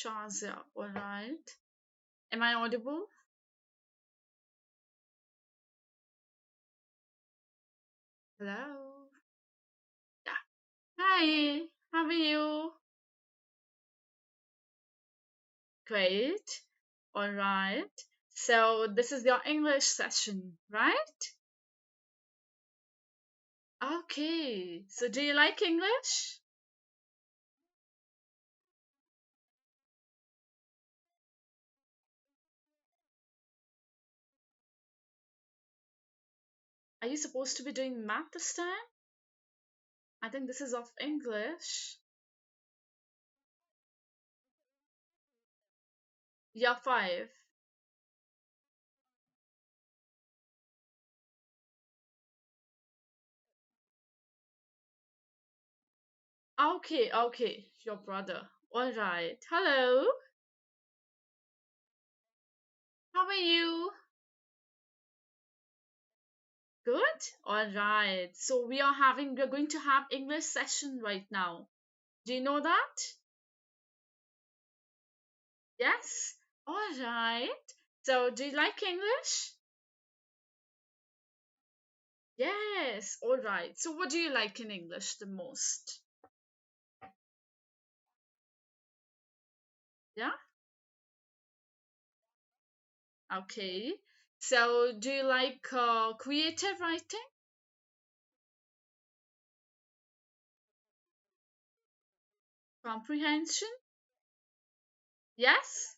Shazia, all right. Am I audible? Hello? Yeah. Hi, how are you? Great. All right. So, this is your English session, right? Okay. So, do you like English? Are you supposed to be doing math this time? I think this is of English. Year 5. Okay, okay. Your brother. All right. Hello. How are you? Good. All right. So we're going to have English session right now. Do you know that? Yes. All right. So do you like English? Yes. All right. So what do you like in English the most? Yeah. Okay. So do you like creative writing? Comprehension? Yes.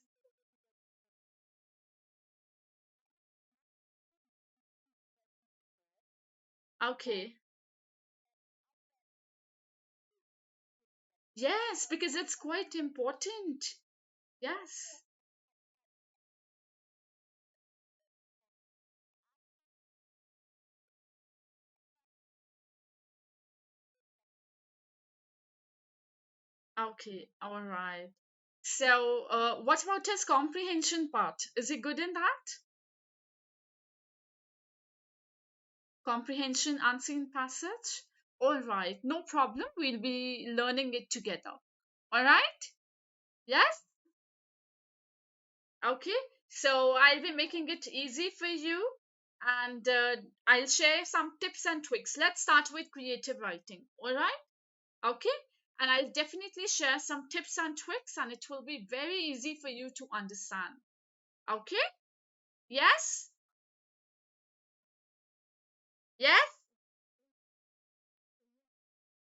Okay. Yes, because it's quite important. Yes. Okay, all right. So, what about his comprehension part? Is he good in that? Comprehension, unseen passage? All right, no problem. We'll be learning it together. All right? Yes? Okay. So, I'll be making it easy for you and I'll share some tips and tricks. Let's start with creative writing. All right? Okay. And I'll definitely share some tips and tricks, and it will be very easy for you to understand. Okay? Yes? Yes?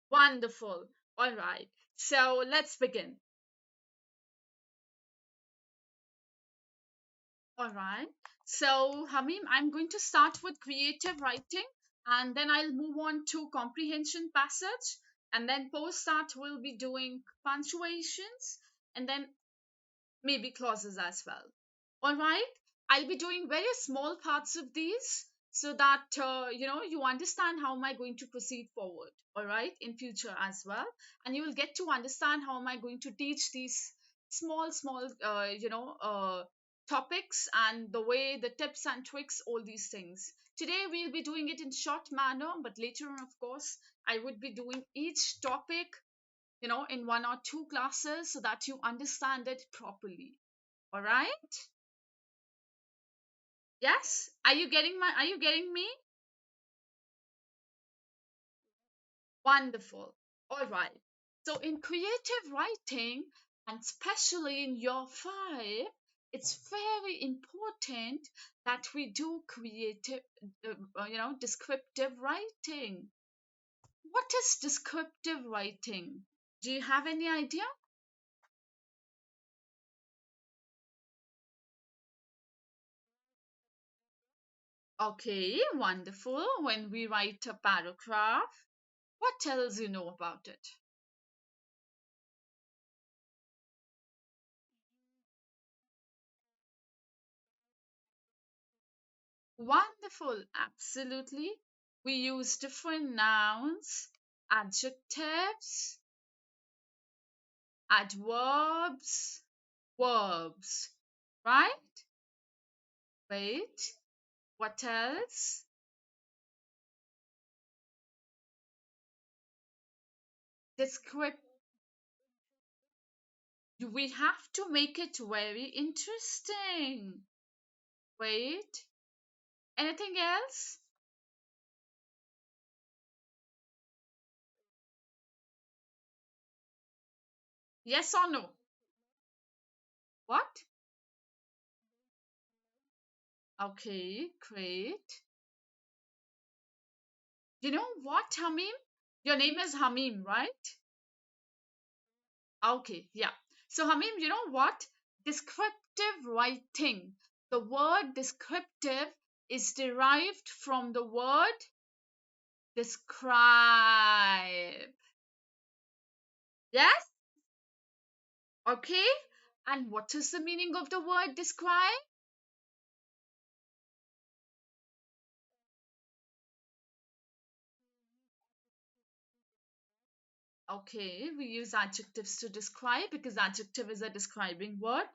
Wonderful. All right. So let's begin. All right. So, Hamim, I'm going to start with creative writing and then I'll move on to comprehension passage. And then post that, we'll be doing punctuations and then maybe clauses as well. All right. I'll be doing very small parts of these so that you understand how am I going to proceed forward. All right, in future as well, and you will get to understand how am I going to teach these small topics and the way the tips and tricks, all these things. Today we'll be doing it in short manner, but later on, of course, I would be doing each topic in one or two classes so that you understand it properly. All right? Yes? Are you getting me? Wonderful. All right. So in creative writing, and especially in your five, it's very important that we do creative, descriptive writing. What is descriptive writing? Do you have any idea? Okay, wonderful. When we write a paragraph, what else you know about it? Wonderful, absolutely. We use different nouns, adjectives, adverbs, verbs, right? Wait, what else? Descript. We have to make it very interesting. Wait, anything else? Yes or no? What? Okay, great. You know what, Hamim? Your name is Hamim, right? Okay, yeah. So, Hamim, you know what? Descriptive writing. The word descriptive is derived from the word describe. Yes? Okay. And what is the meaning of the word describe? Okay, we use adjectives to describe because adjective is a describing word.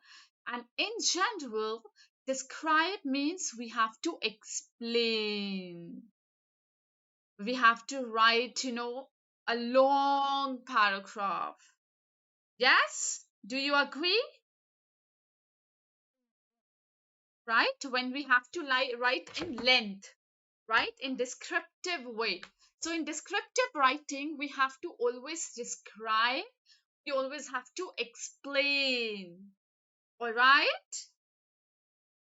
And in general, describe means we have to explain. We have to write, a long paragraph. Yes? Do you agree? Right? When we have to write in length, right? In descriptive way. So in descriptive writing, we have to always describe, we always have to explain. All right?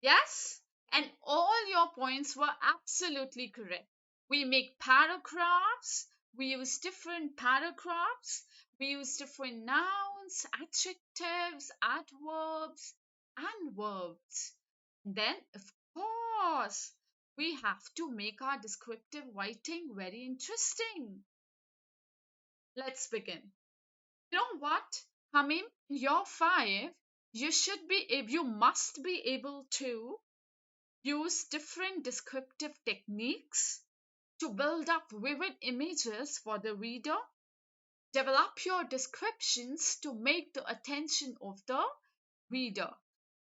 Yes? And all your points were absolutely correct. We make paragraphs, we use different paragraphs, we use different nouns, adjectives, adverbs, and verbs. Then, of course, we have to make our descriptive writing very interesting. Let's begin. You know what, Hamim? You're five. You must be able to use different descriptive techniques to build up vivid images for the reader. Develop your descriptions to make the attention of the reader.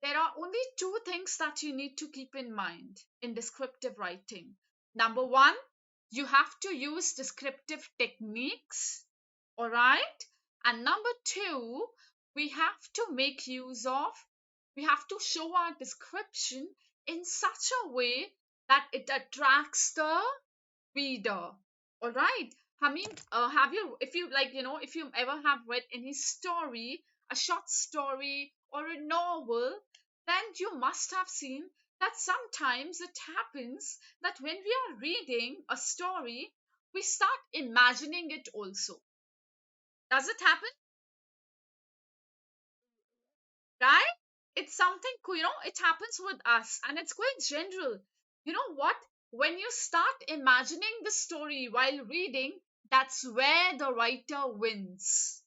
There are only two things that you need to keep in mind in descriptive writing. Number one, you have to use descriptive techniques, all right? And number two, we have to make use of, we have to show our description in such a way that it attracts the reader. All right. I mean, have you, if you like, if you ever have read any story, a short story or a novel, then you must have seen that sometimes it happens that when we are reading a story, we start imagining it also. Does it happen? Right? It's something, it happens with us and it's quite general. You know what? When you start imagining the story while reading, that's where the writer wins.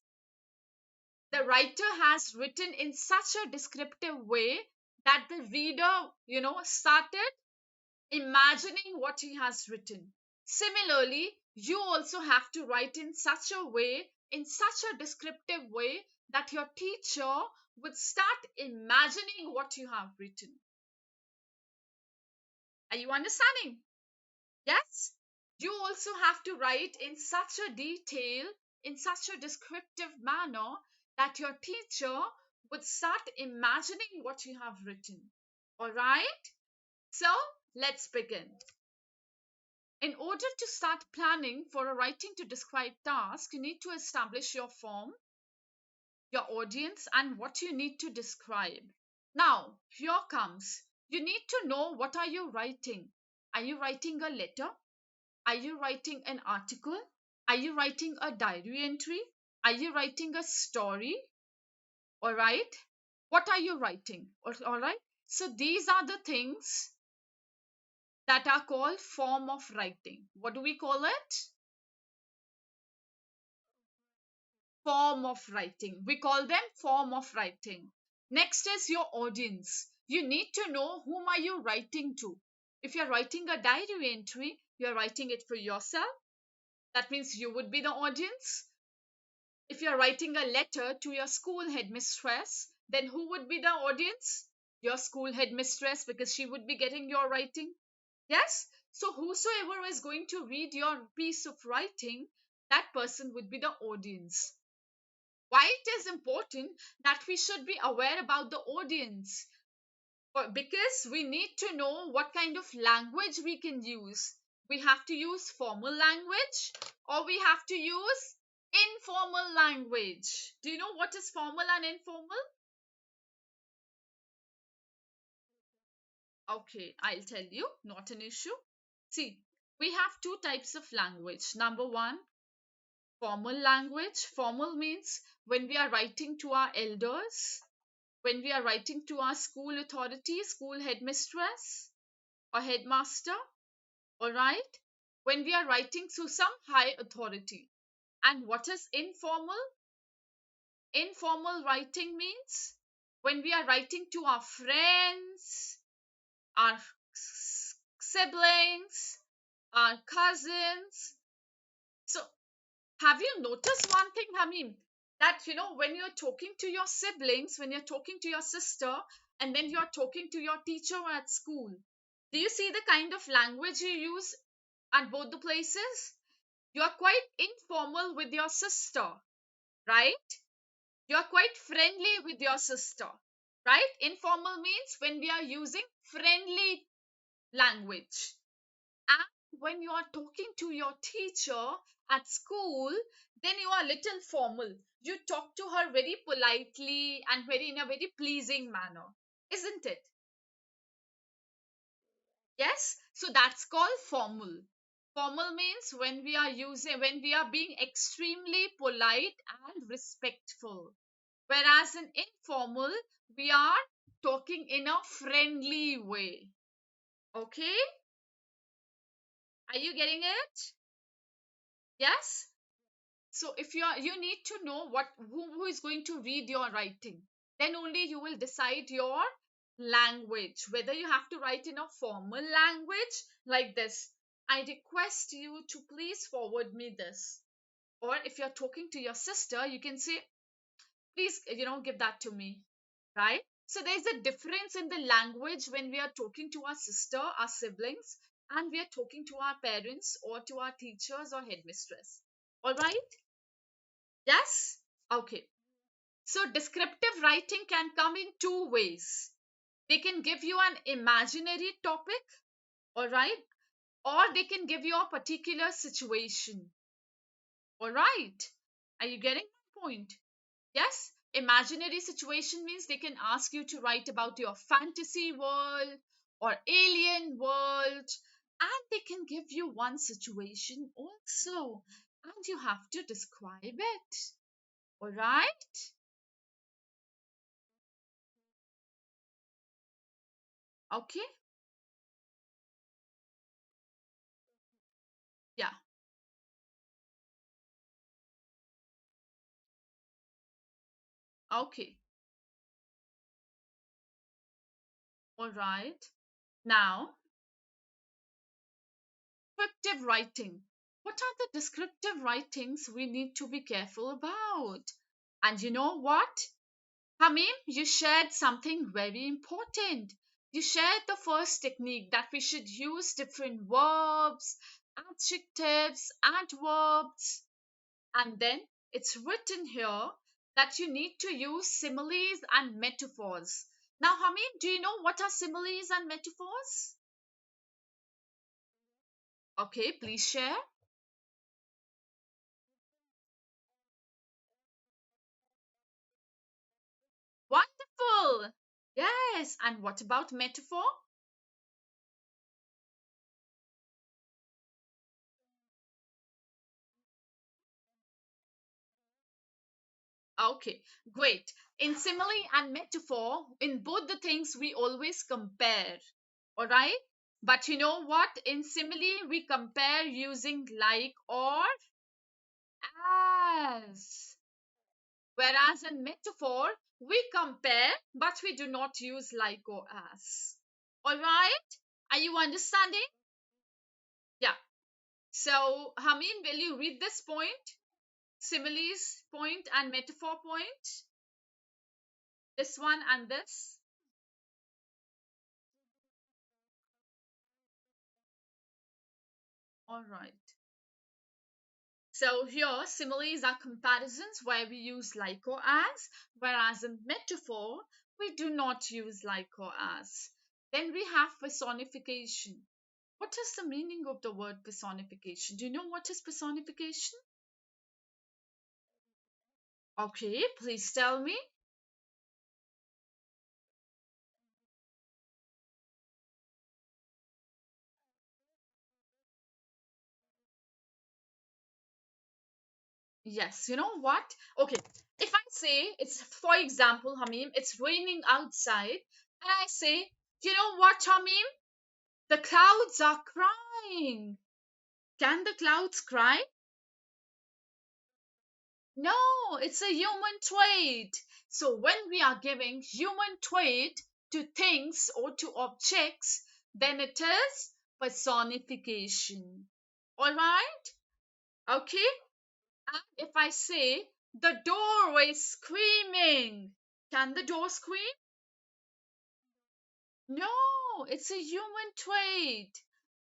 The writer has written in such a descriptive way that the reader, started imagining what he has written. Similarly, you also have to write in such a way, in such a descriptive way, that your teacher would start imagining what you have written. Are you understanding? Yes? You also have to write in such a detail, in such a descriptive manner that your teacher would start imagining what you have written. All right? So, let's begin. In order to start planning for a writing to describe task, you need to establish your form, your audience, and what you need to describe. Now, here comes. You need to know what are you writing. Are you writing a letter? Are you writing an article? Are you writing a diary entry? Are you writing a story? All right. What are you writing? All right. So these are the things that are called form of writing. What do we call it? Form of writing. We call them form of writing. Next is your audience. You need to know whom are you writing to. If you're writing a diary entry, you're writing it for yourself. That means you would be the audience. If you're writing a letter to your school headmistress, then who would be the audience? Your school headmistress, because she would be getting your writing. Yes? So, whosoever is going to read your piece of writing, that person would be the audience. Why it is important that we should be aware about the audience? Because we need to know what kind of language we can use. We have to use formal language or we have to use informal language. Do you know what is formal and informal? Okay, I'll tell you, not an issue. See, we have two types of language. Number one, formal language. Formal means when we are writing to our elders, when we are writing to our school authority, school headmistress or headmaster, all right? When we are writing to some high authority. And what is informal? Informal writing means when we are writing to our friends, our siblings, our cousins. So, have you noticed one thing, Hamim? That when you're talking to your siblings, when you're talking to your sister, and then you're talking to your teacher at school, do you see the kind of language you use at both the places? You're quite informal with your sister, right? You're quite friendly with your sister, right? Informal means when we are using friendly language. And when you are talking to your teacher at school, then you are little formal. You talk to her very politely and very in a very pleasing manner, isn't it? Yes, so that's called formal. Formal means when we are being extremely polite and respectful. Whereas in informal, we are talking in a friendly way. Okay? Are you getting it? Yes? So if you need to know who is going to read your writing, then only you will decide your language, whether you have to write in a formal language like this. I request you to please forward me this. Or if you're talking to your sister, you can say, please, give that to me, right? So there's a difference in the language when we are talking to our sister, our siblings, and we are talking to our parents or to our teachers or headmistress. All right? Yes? Okay. So descriptive writing can come in two ways. They can give you an imaginary topic, all right? Or they can give you a particular situation, all right? Are you getting my point? Yes? Imaginary situation means they can ask you to write about your fantasy world or alien world, and they can give you one situation also, and you have to describe it, all right? Okay? Yeah. Okay. All right. Now, descriptive writing. What are the descriptive writings we need to be careful about? And you know what? Hamim, you shared something very important. You shared the first technique that we should use different verbs, adjectives, adverbs, and then it's written here that you need to use similes and metaphors. Now, Hamim, do you know what are similes and metaphors? Okay, please share. Wonderful. Yes, and what about metaphor? Okay, great. In simile and metaphor, in both the things, we always compare. All right? But you know what? In simile, we compare using like or as. Whereas in metaphor, we compare, but we do not use like or as. All right? Are you understanding? Yeah. So, Hameen, will you read this point? Similes point and metaphor point. This one and this. All right. So here, similes are comparisons where we use like or as, whereas in metaphor, we do not use like or as. Then we have personification. What is the meaning of the word personification? Do you know what is personification? Okay, please tell me. Yes, you know what? Okay, if I say it's, for example, Hamim, it's raining outside, and I say, you know what, Hamim? The clouds are crying. Can the clouds cry? No, it's a human trait. So when we are giving human trait to things or to objects, then it is personification. All right? Okay? And if I say the door is screaming, can the door scream? No, it's a human trait,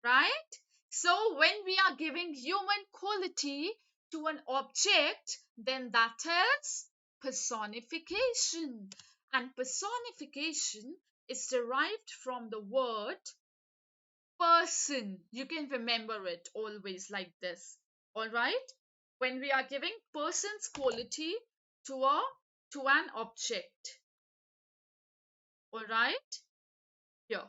right? So when we are giving human quality to an object, then that is personification. And personification is derived from the word person. You can remember it always like this. All right? When we are giving person's quality to a to an object. All right? Here.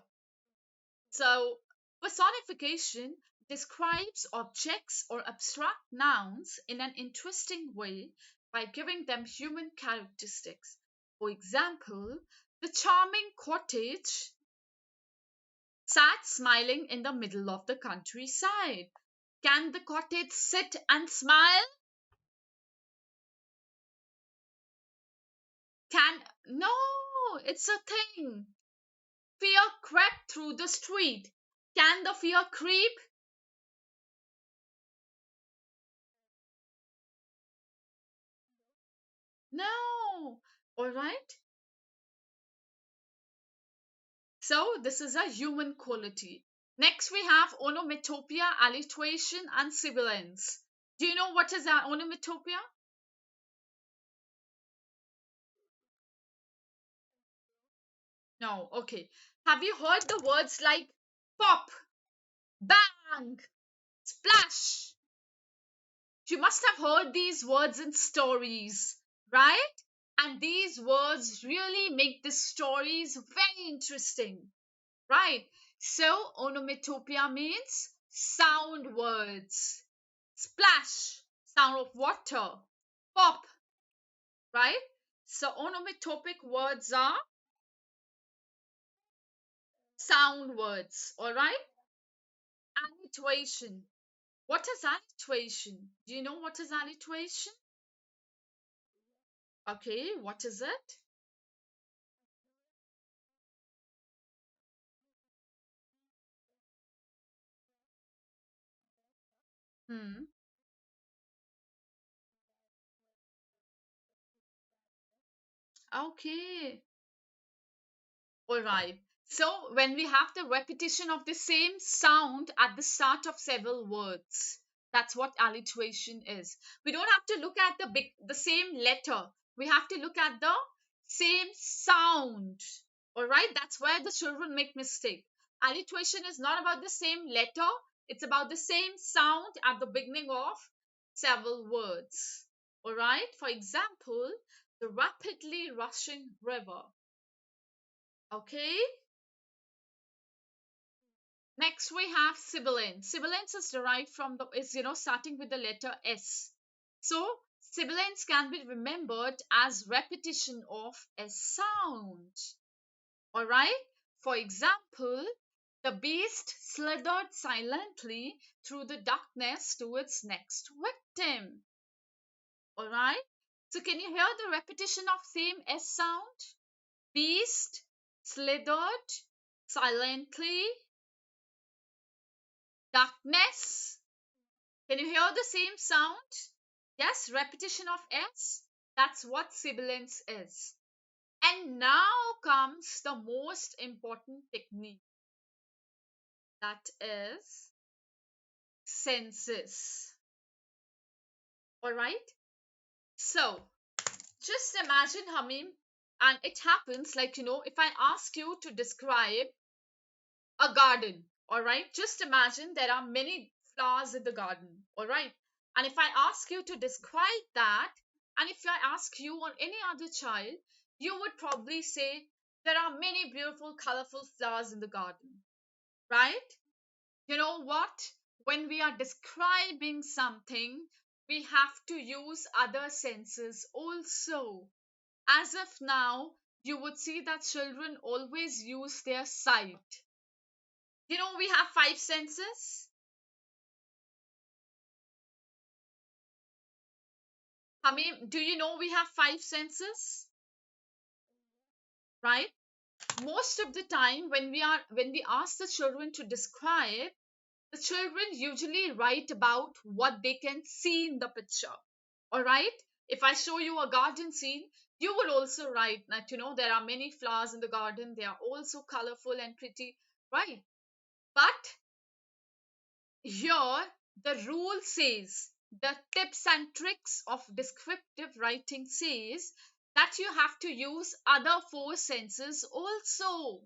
So, personification describes objects or abstract nouns in an interesting way by giving them human characteristics. For example, the charming cottage sat smiling in the middle of the countryside. Can the cottage sit and smile? Can no, it's a thing. Fear crept through the street. Can the fear creep? No. All right. So this is a human quality. Next we have onomatopoeia, alliteration, and sibilance. Do you know what is an onomatopoeia? No. Okay. Have you heard the words like pop, bang, splash? You must have heard these words in stories, right? And these words really make the stories very interesting, right? So onomatopoeia means sound words. Splash, sound of water. Pop, right? So onomatopic words are sound words, all right? Alliteration. What is alliteration? Do you know what is alliteration? Okay, what is it? Hmm. Okay. All right. So when we have the repetition of the same sound at the start of several words, that's what alliteration is. We don't have to look at the same letter. We have to look at the same sound. All right? That's where the children make mistake. Alliteration is not about the same letter. It's about the same sound at the beginning of several words. All right? For example, the rapidly rushing river. Okay? Next we have sibilance. Sibilance is derived from the is starting with the letter S. So sibilance can be remembered as repetition of a sound. All right? For example, the beast slithered silently through the darkness to its next victim. All right? So can you hear the repetition of same S sound? Beast slithered silently. Darkness. Can you hear the same sound? Yes, repetition of S. That's what sibilance is. And now comes the most important technique, that is senses. All right. So just imagine, Hamim, and it happens like, if I ask you to describe a garden, all right, just imagine there are many flowers in the garden, all right, and if I ask you to describe that, and if I ask you or any other child, you would probably say there are many beautiful colorful flowers in the garden, right? You know what, when we are describing something, we have to use other senses also. As of now, you would see that children always use their sight. We have five senses. I mean, do you know we have five senses, right? Most of the time when we ask the children to describe, the children usually write about what they can see in the picture. All right? If I show you a garden scene, you would also write that there are many flowers in the garden, they are also colorful and pretty, right? But here, the rule says, the tips and tricks of descriptive writing says that you have to use other four senses also.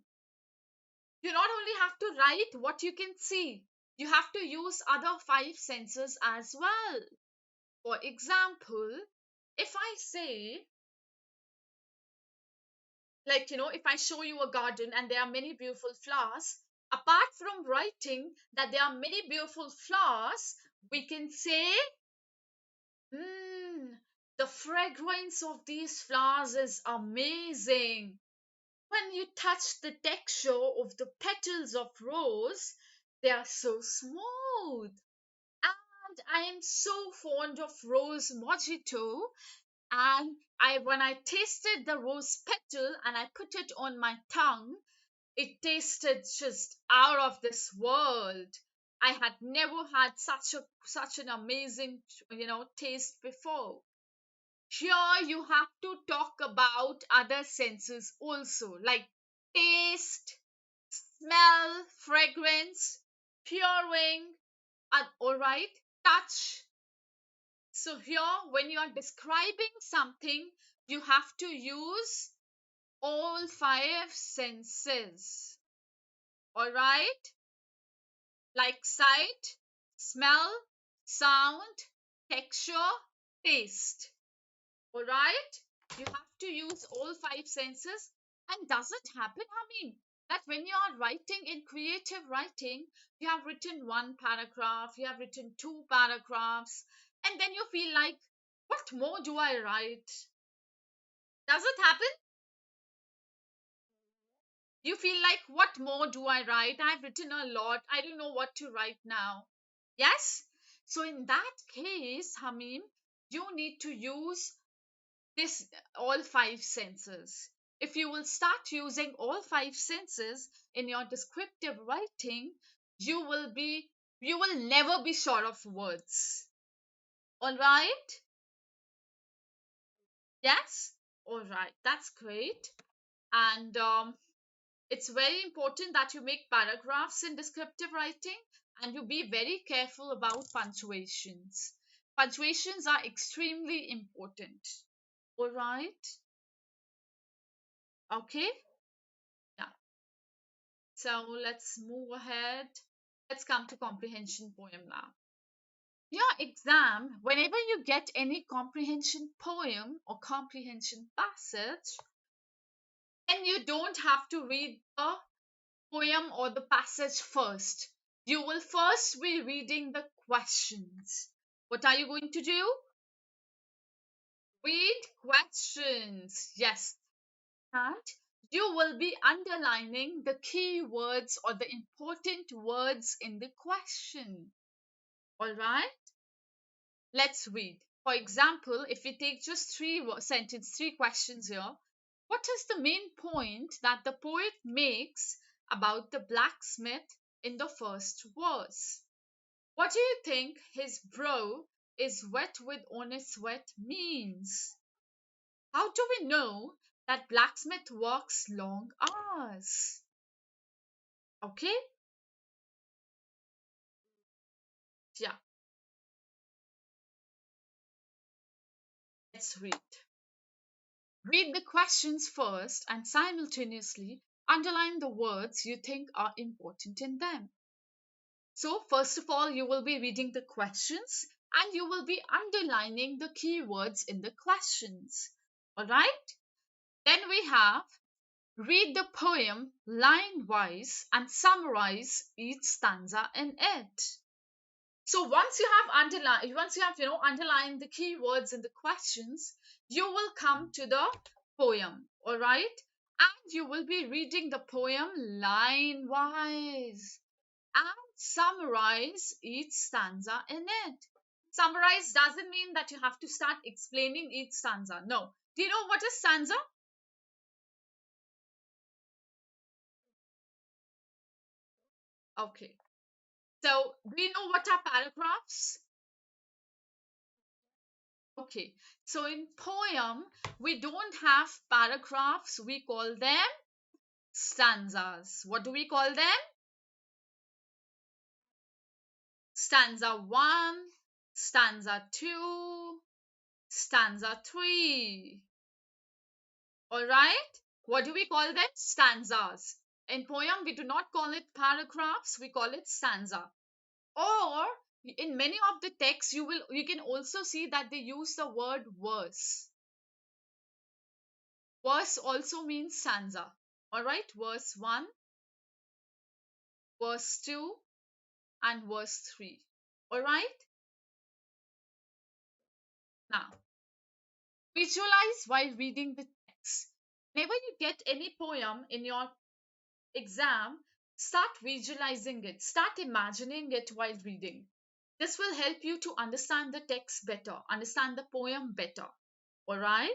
You not only have to write what you can see, you have to use other five senses as well. For example, if I say, like, if I show you a garden and there are many beautiful flowers, apart from writing that there are many beautiful flowers, we can say, Mmm, the fragrance of these flowers is amazing. When you touch the texture of the petals of rose, they are so smooth. And I am so fond of rose mojito. And when I tasted the rose petal and I put it on my tongue, it tasted just out of this world. I had never had such an amazing, taste before. Here you have to talk about other senses also, like taste, smell, fragrance, hearing, and all right, touch. So here, when you are describing something, you have to use all five senses. All right, like sight, smell, sound, texture, taste. All right, you have to use all five senses. And does it happen, Hameen, that when you are writing in creative writing, you have written one paragraph, you have written two paragraphs, and then you feel like, what more do I write? Does it happen? You feel like, what more do I write? I've written a lot, I don't know what to write now. Yes, so in that case, Hamim, you need to use this all five senses. If you will start using all five senses in your descriptive writing, you will be you will never be short of words. All right? Yes? All right, that's great. And it's very important that you make paragraphs in descriptive writing, and you be very careful about punctuations. Punctuations are extremely important. All right? Okay? Yeah. So let's move ahead. Let's come to comprehension poem now. Your exam, whenever you get any comprehension poem or comprehension passage, then you don't have to read the poem or the passage first. You will first be reading the questions. What are you going to do? Read questions. Yes. And you will be underlining the key words or the important words in the question. All right, let's read. For example, if we take just three questions here. What is the main point that the poet makes about the blacksmith in the first verse? What do you think his brow is wet with honest sweat means? How do we know that blacksmith works long hours? Okay, yeah, let's read. Read the questions first and simultaneously underline the words you think are important in them. So, first of all, you will be reading the questions and you will be underlining the keywords in the questions. All right? Then we have read the poem line wise and summarize each stanza in it. So once you have underlined the keywords in the questions, you will come to the poem, all right? And you will be reading the poem line wise and summarize each stanza in it. Summarize doesn't mean that you have to start explaining each stanza. No. Do you know what is stanza? Okay. So, do you know what are paragraphs? Okay. So, in poem, we don't have paragraphs. We call them stanzas. What do we call them? Stanza 1, stanza 2, stanza 3. All right? What do we call them? Stanzas. In poem, we do not call it paragraphs, we call it stanza. Or in many of the texts, you can also see that they use the word verse. Verse also means stanza. All right? Verse 1, verse 2, and verse 3. All right? Now, visualize while reading the text. Whenever you get any poem in your exam, start visualizing it, start imagining it while reading. This will help you to understand the text better, understand the poem better. All right?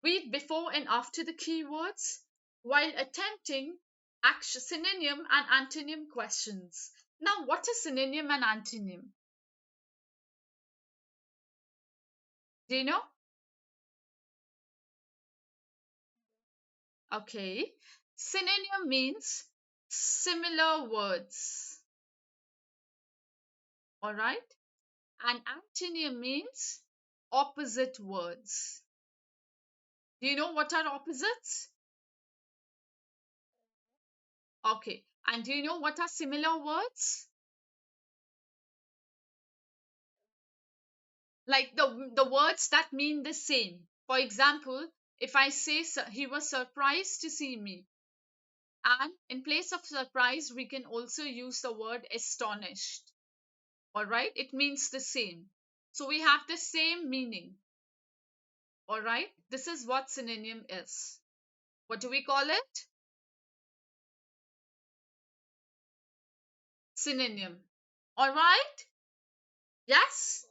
Read before and after the keywords while attempting synonym and antonym questions. Now, what is synonym and antonym? Do you know? Okay. Synonym means similar words. All right? And antonym means opposite words. Do you know what are opposites? Okay. And do you know what are similar words? Like the words that mean the same. For example, if I say he was surprised to see me, and in place of surprise, we can also use the word astonished. All right? It means the same. So we have the same meaning. All right? This is what synonym is. What do we call it? Synonym. All right? Yes?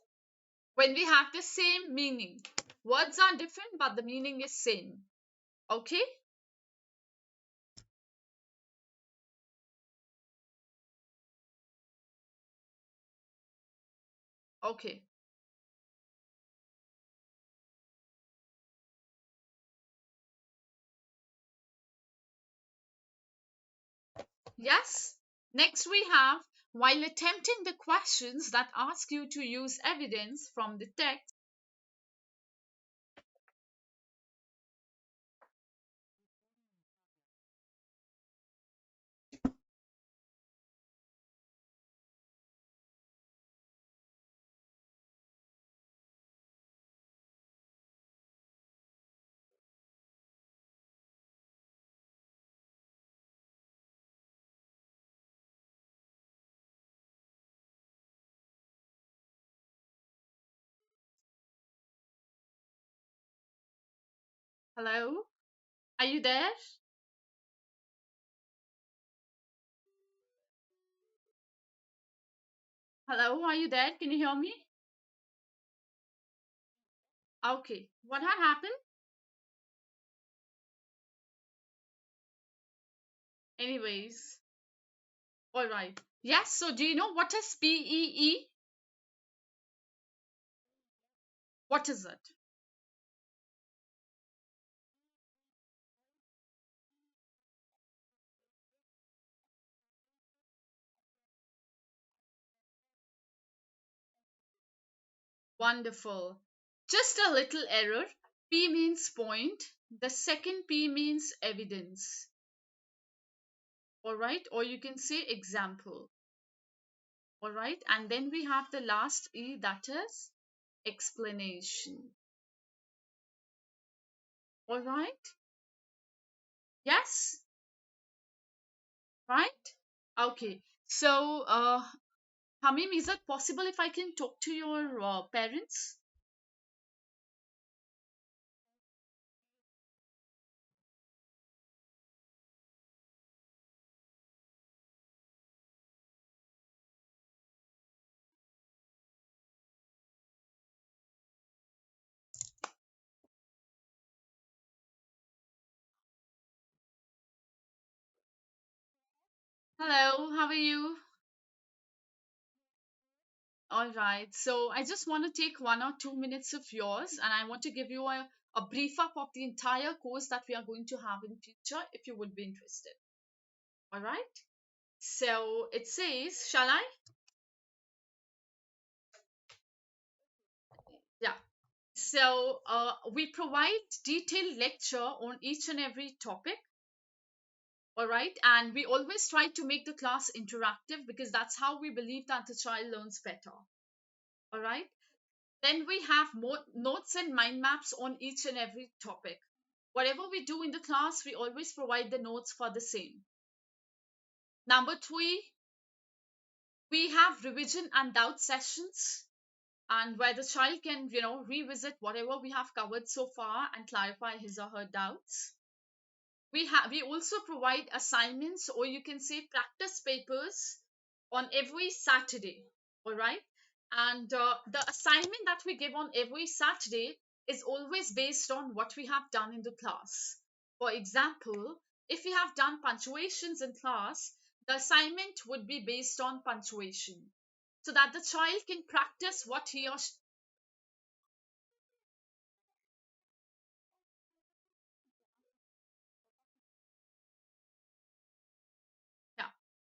When we have the same meaning. Words are different, but the meaning is same. Okay? Okay. Yes? Next we have while attempting the questions that ask you to use evidence from the text. Hello? Are you there? Hello, are you there? Can you hear me? Okay. What had happened? Anyways. All right. Yes, so do you know what is PEE? What is it? Wonderful. Just a little error. P means point. The second P means evidence. All right. Or you can say example. All right. And then we have the last E, that is explanation. All right. Yes. Right. Okay. So, Hamim, is it possible if I can talk to your parents? Hello, how are you? All right. So I just want to take 1 or 2 minutes of yours, and I want to give you a brief up of the entire course that we are going to have in future, if you would be interested. All right. So it says, shall I? Yeah. So we provide detailed lecture on each and every topic. All right. And we always try to make the class interactive because that's how we believe that the child learns better. All right. Then we have more notes and mind maps on each and every topic. Whatever we do in the class, we always provide the notes for the same. Number three, we have revision and doubt sessions, and where the child can, revisit whatever we have covered so far and clarify his or her doubts. We also provide assignments, or you can say practice papers, on every Saturday. All right. And the assignment that we give on every Saturday is always based on what we have done in the class. For example, if we have done punctuations in class, the assignment would be based on punctuation, so that the child can practice what he or she. Yeah.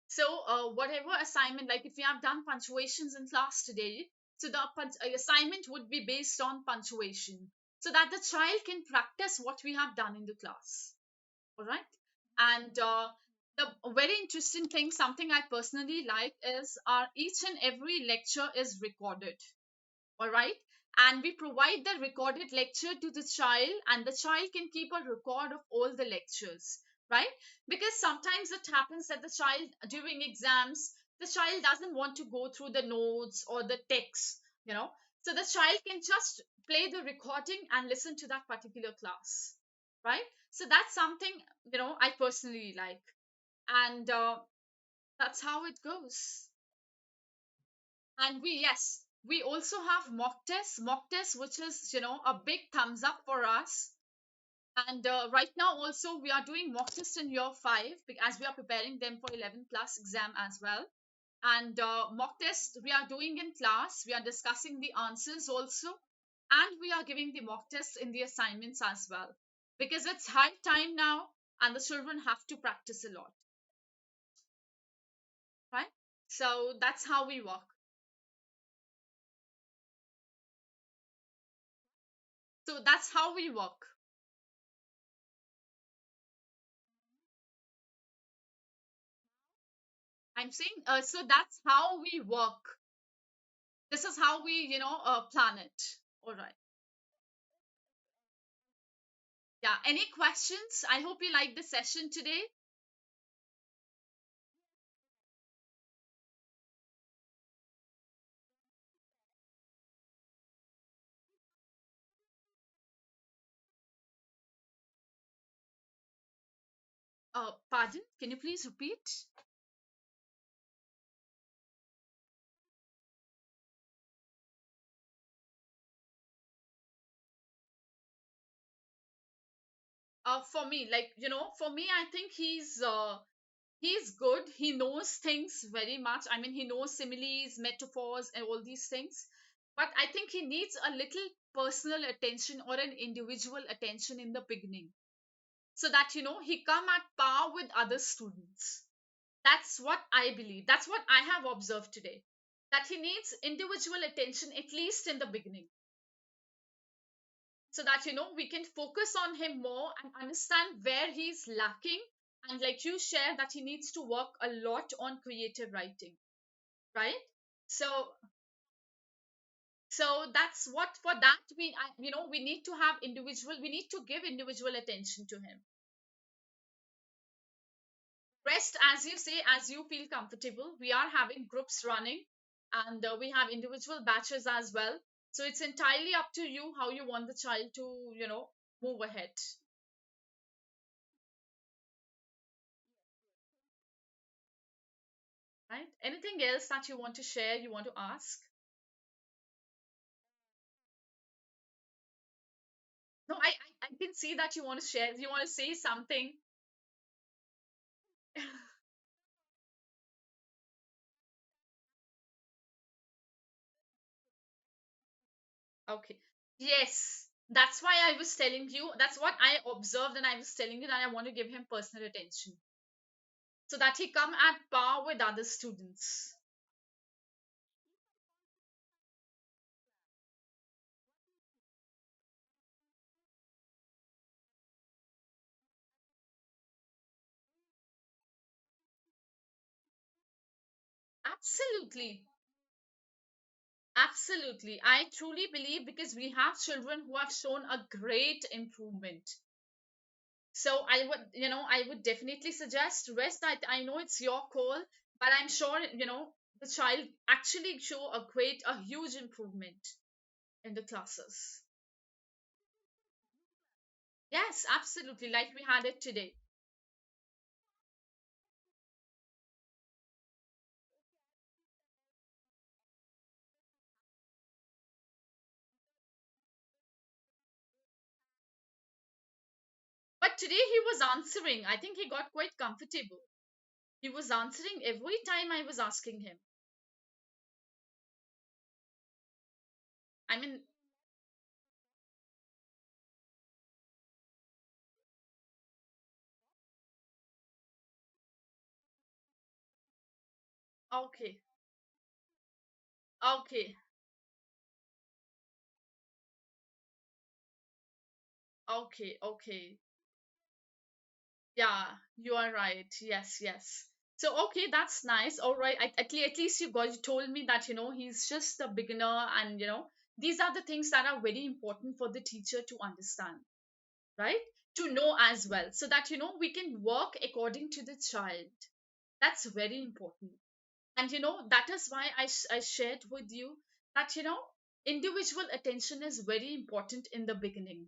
So, whatever assignment, like if we have done punctuations in class today, so the assignment would be based on punctuation, so that the child can practice what we have done in the class. All right. And the very interesting thing, something I personally like, is our each and every lecture is recorded. All right. And we provide the recorded lecture to the child, and the child can keep a record of all the lectures, right? Because sometimes it happens that the child, during exams, the child doesn't want to go through the notes or the text, so the child can just play the recording and listen to that particular class, right? So that's something, I personally like. And that's how it goes. And yes, we also have mock tests, which is, a big thumbs up for us. And right now also we are doing mock test in year 5, as we are preparing them for 11 plus exam as well. And mock test we are doing in class, we are discussing the answers also, and we are giving the mock test in the assignments as well, because it's high time now, and the children have to practice a lot, right? So that's how we work. So that's how we work. I'm saying, so that's how we work. This is how we, plan it. All right. Yeah. Any questions? I hope you like the session today. Pardon? Can you please repeat? For me, like, for me, I think he's good. He knows things very much. I mean, he knows similes, metaphors, and all these things. But I think he needs a little personal attention or an individual attention in the beginning, so that he come at par with other students. That's what I believe. That's what I have observed today. That he needs individual attention at least in the beginning, so that we can focus on him more and understand where he's lacking. And like you share that he needs to work a lot on creative writing, right? So so that's what, for that we need to have individual, we need to give individual attention to him. Rest, as you say, as you feel comfortable. We are having groups running, and we have individual batches as well. So it's entirely up to you how you want the child to move ahead. Right, anything else that you want to share, you want to ask? No, I can see that you want to share, you want to say something. Okay. Yes, that's why I was telling you, that's what I observed, and I was telling you that I want to give him personal attention, so that he come at par with other students. Absolutely. Absolutely. I truly believe, because we have children who have shown a great improvement. So I would definitely suggest rest. I know it's your call, but I'm sure, the child actually show a huge improvement in the classes. Yes, absolutely. Like we had it today. But today he was answering. I think he got quite comfortable. He was answering every time I was asking him. I mean, okay, okay, okay, okay. Yeah, you are right. Yes, yes. So okay, that's nice. All right. At least you told me that he's just a beginner, and these are the things that are very important for the teacher to understand, right? To know as well, so that we can work according to the child. That's very important. And that is why I shared with you that individual attention is very important in the beginning,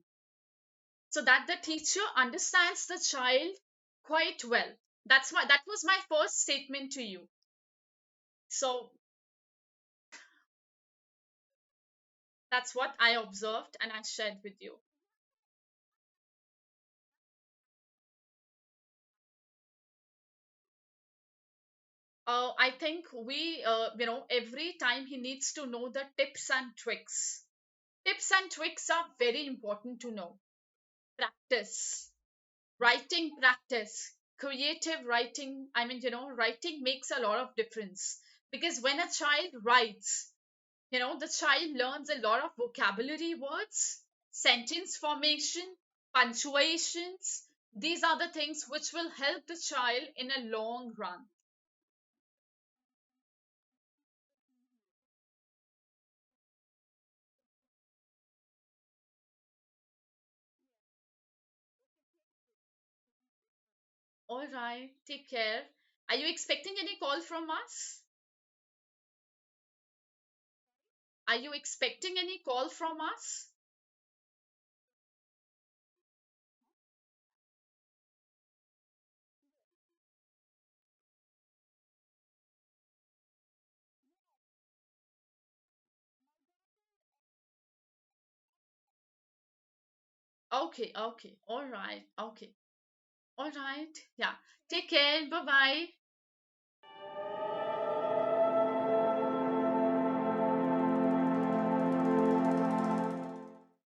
so that the teacher understands the child quite well. That was my first statement to you. So that's what I observed and I shared with you. I think every time he needs to know the tips and tricks. Tips and tricks are very important to know. Practice, writing practice, creative writing. I mean, writing makes a lot of difference, because when a child writes, the child learns a lot of vocabulary words, sentence formation, punctuations. These are the things which will help the child in a long run. All right, take care. Are you expecting any call from us? Are you expecting any call from us? Okay, okay, all right, okay, all right. Yeah, take care. Bye bye.